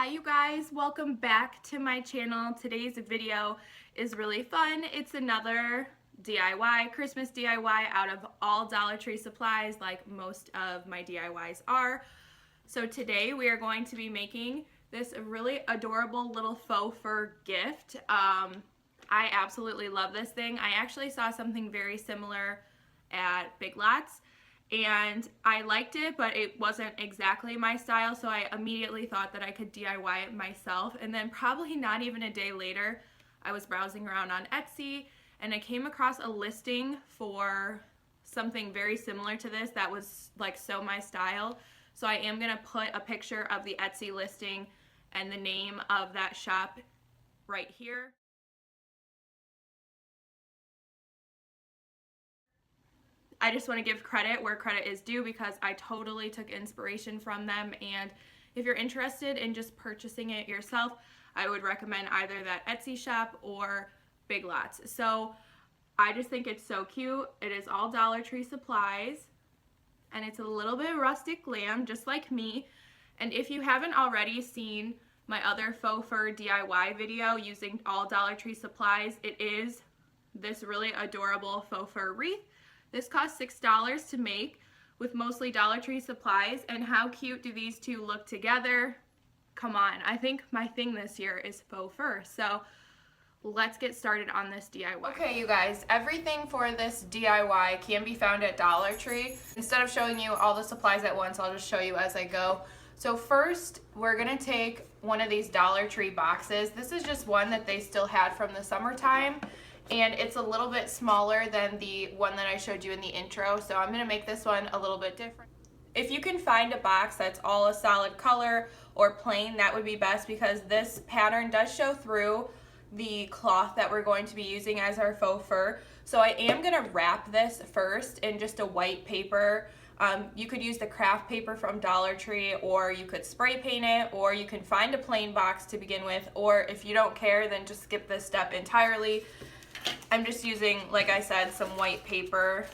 Hi you guys, welcome back to my channel. Today's video is really fun. It's another DIY, Christmas DIY out of all Dollar Tree supplies like most of my DIYs are. So today we are going to be making this really adorable little faux fur gift. I absolutely love this thing. I actually saw something very similar at Big Lots and I liked it, but it wasn't exactly my style, so I immediately thought that I could DIY it myself. And then probably not even a day later, I was browsing around on Etsy and I came across a listing for something very similar to this that was like so my style. So I am gonna put a picture of the Etsy listing and the name of that shop right here. I just want to give credit where credit is due because I totally took inspiration from them, and if you're interested in just purchasing it yourself, I would recommend either that Etsy shop or Big Lots. So I just think it's so cute. It is all Dollar Tree supplies and it's a little bit rustic glam just like me. And if you haven't already seen my other faux fur DIY video using all Dollar Tree supplies, it is this really adorable faux fur wreath. This cost $6 to make with mostly Dollar Tree supplies, and how cute do these two look together? Come on, I think my thing this year is faux fur, so let's get started on this DIY. Okay, you guys, everything for this DIY can be found at Dollar Tree. Instead of showing you all the supplies at once, I'll just show you as I go. So first, we're gonna take one of these Dollar Tree boxes. This is just one that they still had from the summertime, and it's a little bit smaller than the one that I showed you in the intro, so I'm gonna make this one a little bit different. If you can find a box that's all a solid color or plain, that would be best because this pattern does show through the cloth that we're going to be using as our faux fur. So I am gonna wrap this first in just a white paper. You could use the craft paper from Dollar Tree, or you could spray paint it, or you can find a plain box to begin with, or if you don't care, then just skip this step entirely. I'm just using, like I said, some white paper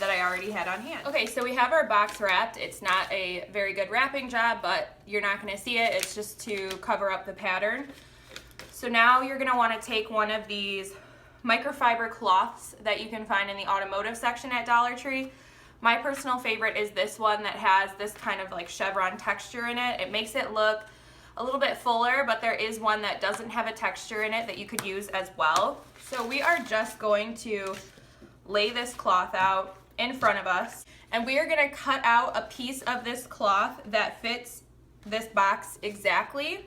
that I already had on hand. Okay, so we have our box wrapped. It's not a very good wrapping job, but you're not gonna see it. It's just to cover up the pattern. So now you're gonna wanna take one of these microfiber cloths that you can find in the automotive section at Dollar Tree. My personal favorite is this one that has this kind of like chevron texture in it. It makes it look a little bit fuller, but there is one that doesn't have a texture in it that you could use as well. So we are just going to lay this cloth out in front of us, and we are gonna cut out a piece of this cloth that fits this box exactly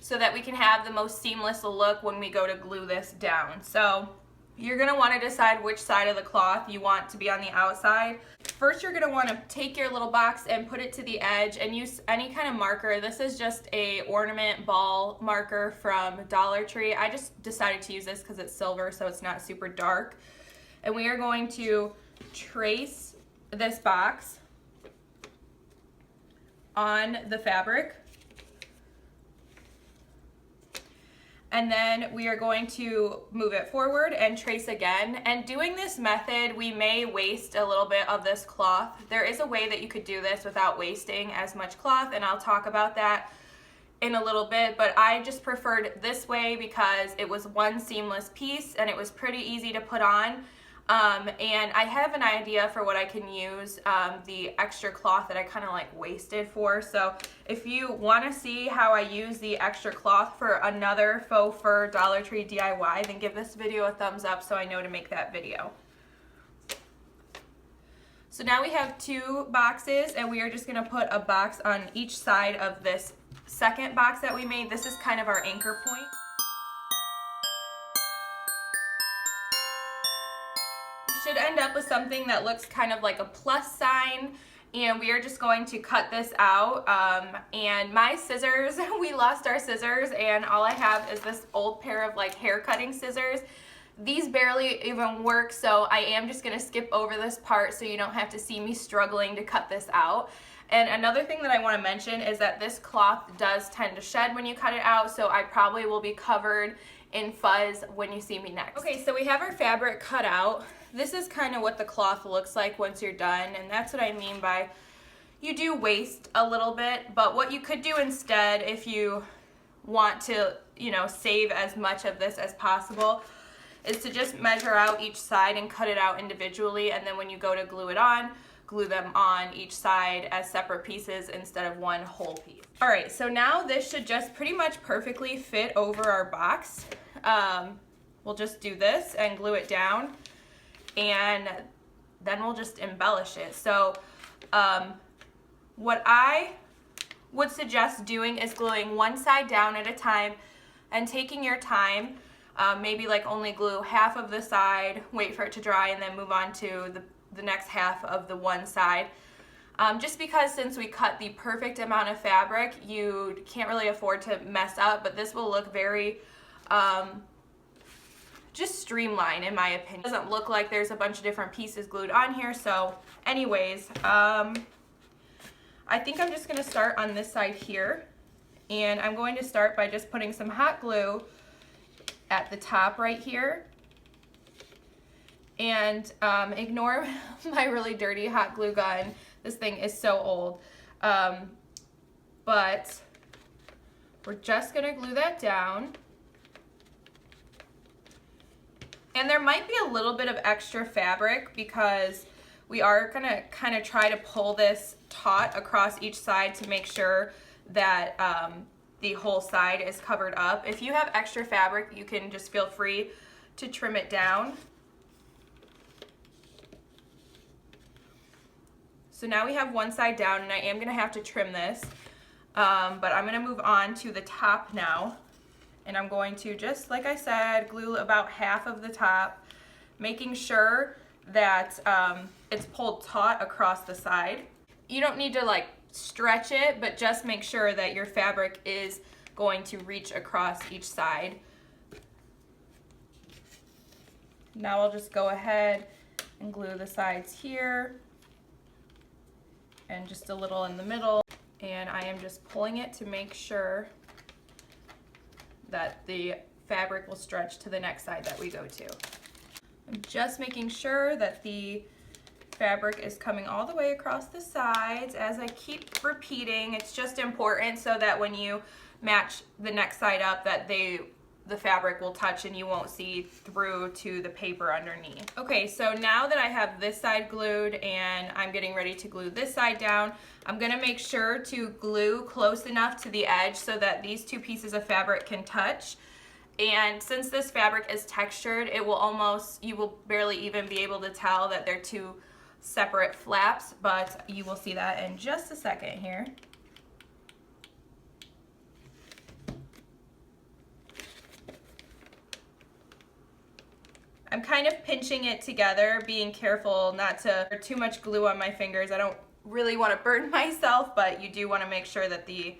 so that we can have the most seamless look when we go to glue this down. So you're gonna wanna decide which side of the cloth you want to be on the outside. First, you're gonna wanna take your little box and put it to the edge and use any kind of marker. This is just a ornament ball marker from Dollar Tree. I just decided to use this because it's silver, so it's not super dark. And we are going to trace this box on the fabric. And then we are going to move it forward and trace again. And doing this method, we may waste a little bit of this cloth. There is a way that you could do this without wasting as much cloth, and I'll talk about that in a little bit, but I just preferred this way because it was one seamless piece and it was pretty easy to put on. And I have an idea for what I can use the extra cloth that I kind of like wasted for. So if you want to see how I use the extra cloth for another faux fur Dollar Tree DIY, then give this video a thumbs up so I know to make that video. So now we have two boxes, and we are just going to put a box on each side of this second box that we made. This is kind of our anchor point. Should end up with something that looks kind of like a plus sign, and we are just going to cut this out. And my scissors, we lost our scissors, and all I have is this old pair of like hair cutting scissors. These barely even work, so I am just gonna skip over this part so you don't have to see me struggling to cut this out. And another thing that I want to mention is that this cloth does tend to shed when you cut it out, so I probably will be covered in fuzz when you see me next. Okay, so we have our fabric cut out. This is kind of what the cloth looks like once you're done, and that's what I mean by you do waste a little bit, but what you could do instead, if you want to, you know, save as much of this as possible, is to just measure out each side and cut it out individually, and then when you go to glue it on, glue them on each side as separate pieces instead of one whole piece. All right, so now this should just pretty much perfectly fit over our box. We'll just do this and glue it down, and then we'll just embellish it. So what I would suggest doing is gluing one side down at a time and taking your time. Maybe like only glue half of the side, wait for it to dry, and then move on to the next half of the one side. Just because since we cut the perfect amount of fabric, you can't really afford to mess up, but this will look very just streamlined in my opinion. It doesn't look like there's a bunch of different pieces glued on here. So anyways, I think I'm just gonna start on this side here, and I'm going to start by just putting some hot glue at the top right here. And ignore my really dirty hot glue gun. This thing is so old. But we're just gonna glue that down. And there might be a little bit of extra fabric because we are gonna kind of try to pull this taut across each side to make sure that the whole side is covered up. If you have extra fabric, you can just feel free to trim it down. So now we have one side down, and I am gonna have to trim this, but I'm gonna move on to the top now. And I'm going to, just like I said, glue about half of the top, making sure that it's pulled taut across the side. You don't need to like stretch it, but just make sure that your fabric is going to reach across each side. Now I'll just go ahead and glue the sides here and just a little in the middle. And I am just pulling it to make sure that the fabric will stretch to the next side that we go to. I'm just making sure that the fabric is coming all the way across the sides. As I keep repeating, it's just important so that when you match the next side up, that the fabric will touch and you won't see through to the paper underneath. Okay, so now that I have this side glued and I'm getting ready to glue this side down, I'm gonna make sure to glue close enough to the edge so that these two pieces of fabric can touch. And since this fabric is textured, it will you will barely even be able to tell that they're two separate flaps, but you will see that in just a second here. I'm kind of pinching it together, being careful not to put too much glue on my fingers. I don't really want to burn myself, but you do want to make sure that the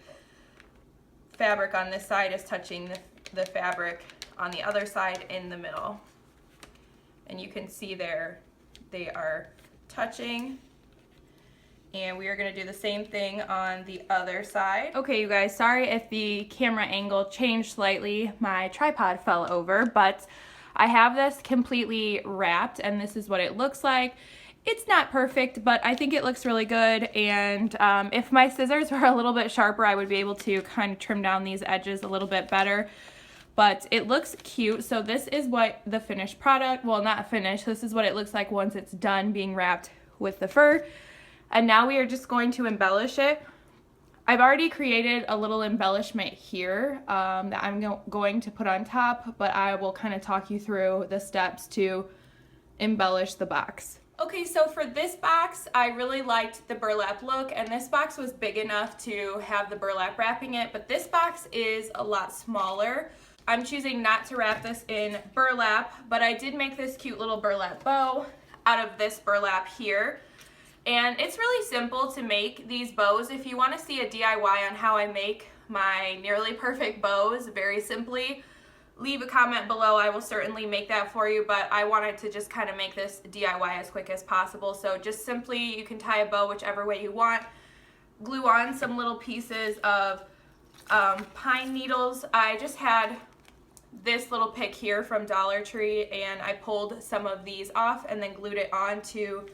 fabric on this side is touching the fabric on the other side in the middle. And you can see there they are touching. And we are going to do the same thing on the other side. Okay, you guys, sorry if the camera angle changed slightly. My tripod fell over, but I have this completely wrapped, and this is what it looks like. It's not perfect, but I think it looks really good, and if my scissors were a little bit sharper, I would be able to kind of trim down these edges a little bit better, but it looks cute. So this is what the finished product, well, not finished, this is what it looks like once it's done being wrapped with the fur, and now we are just going to embellish it. I've already created a little embellishment here that I'm going to put on top, but I will kind of talk you through the steps to embellish the box. Okay, so for this box, I really liked the burlap look, and this box was big enough to have the burlap wrapping it, but this box is a lot smaller. I'm choosing not to wrap this in burlap, but I did make this cute little burlap bow out of this burlap here. And it's really simple to make these bows. If you want to see a DIY on how I make my nearly perfect bows very simply, leave a comment below. I will certainly make that for you, but I wanted to just kind of make this DIY as quick as possible. So just simply, you can tie a bow whichever way you want. Glue on some little pieces of pine needles. I just had this little pick here from Dollar Tree, and I pulled some of these off and then glued it onto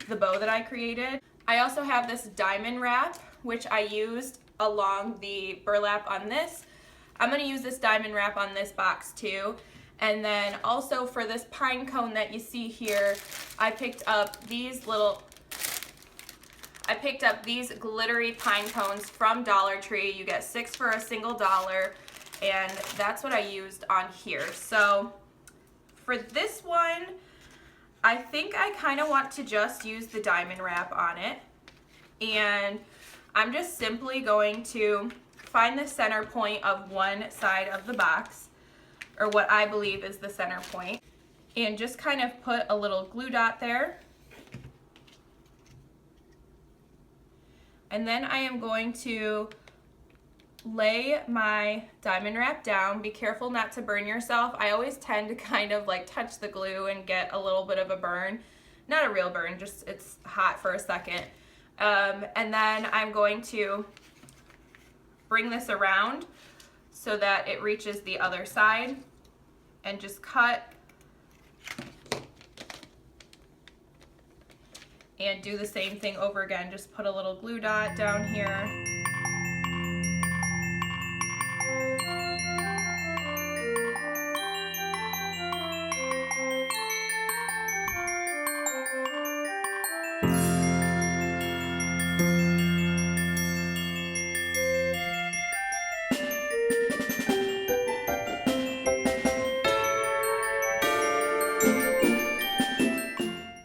the bow that I created. I also have this diamond wrap, which I used along the burlap on this. I'm going to use this diamond wrap on this box too. And then also for this pine cone that you see here, I picked up these glittery pine cones from Dollar Tree. You get 6 for a single dollar, and that's what I used on here. So for this one, I think I kind of want to just use the diamond wrap on it, and I'm just simply going to find the center point of one side of the box, or what I believe is the center point, and just kind of put a little glue dot there. And then I am going to lay my diamond wrap down. Be careful not to burn yourself. I always tend to kind of like touch the glue and get a little bit of a burn. Not a real burn, just it's hot for a second. And then I'm going to bring this around so that it reaches the other side and just cut and do the same thing over again. Just put a little glue dot down here.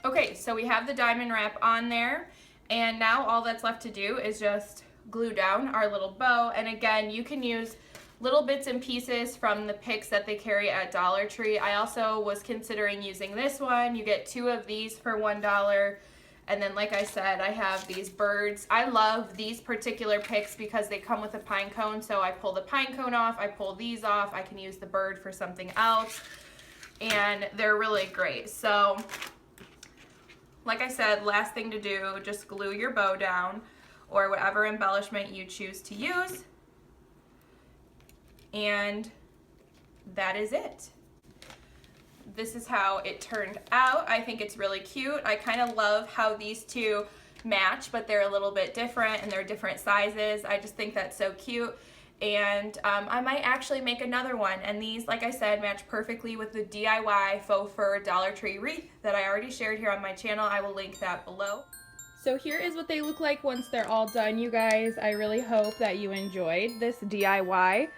Okay, so we have the diamond wrap on there, and now all that's left to do is just glue down our little bow. And again, you can use little bits and pieces from the picks that they carry at Dollar Tree. I also was considering using this one. You get 2 of these for $1. And then, like I said, I have these birds. I love these particular picks because they come with a pine cone. So I pull the pine cone off, I pull these off, I can use the bird for something else. And they're really great. So like I said, last thing to do, just glue your bow down or whatever embellishment you choose to use. And that is it. This is how it turned out. I think it's really cute. I kind of love how these two match, but they're a little bit different and they're different sizes. I just think that's so cute. And I might actually make another one, and these, like I said, match perfectly with the DIY faux fur Dollar Tree wreath that I already shared here on my channel. I will link that below. So here is what they look like once they're all done, you guys. I really hope that you enjoyed this DIY.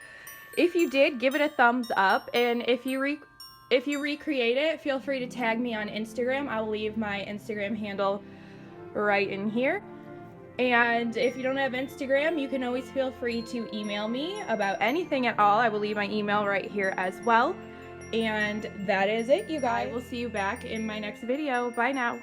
If you did, give it a thumbs up, and if you recreate it, feel free to tag me on Instagram. I'll leave my Instagram handle right in here. And if you don't have Instagram, you can always feel free to email me about anything at all. I will leave my email right here as well. And that is it, you guys. I will see you back in my next video. Bye now.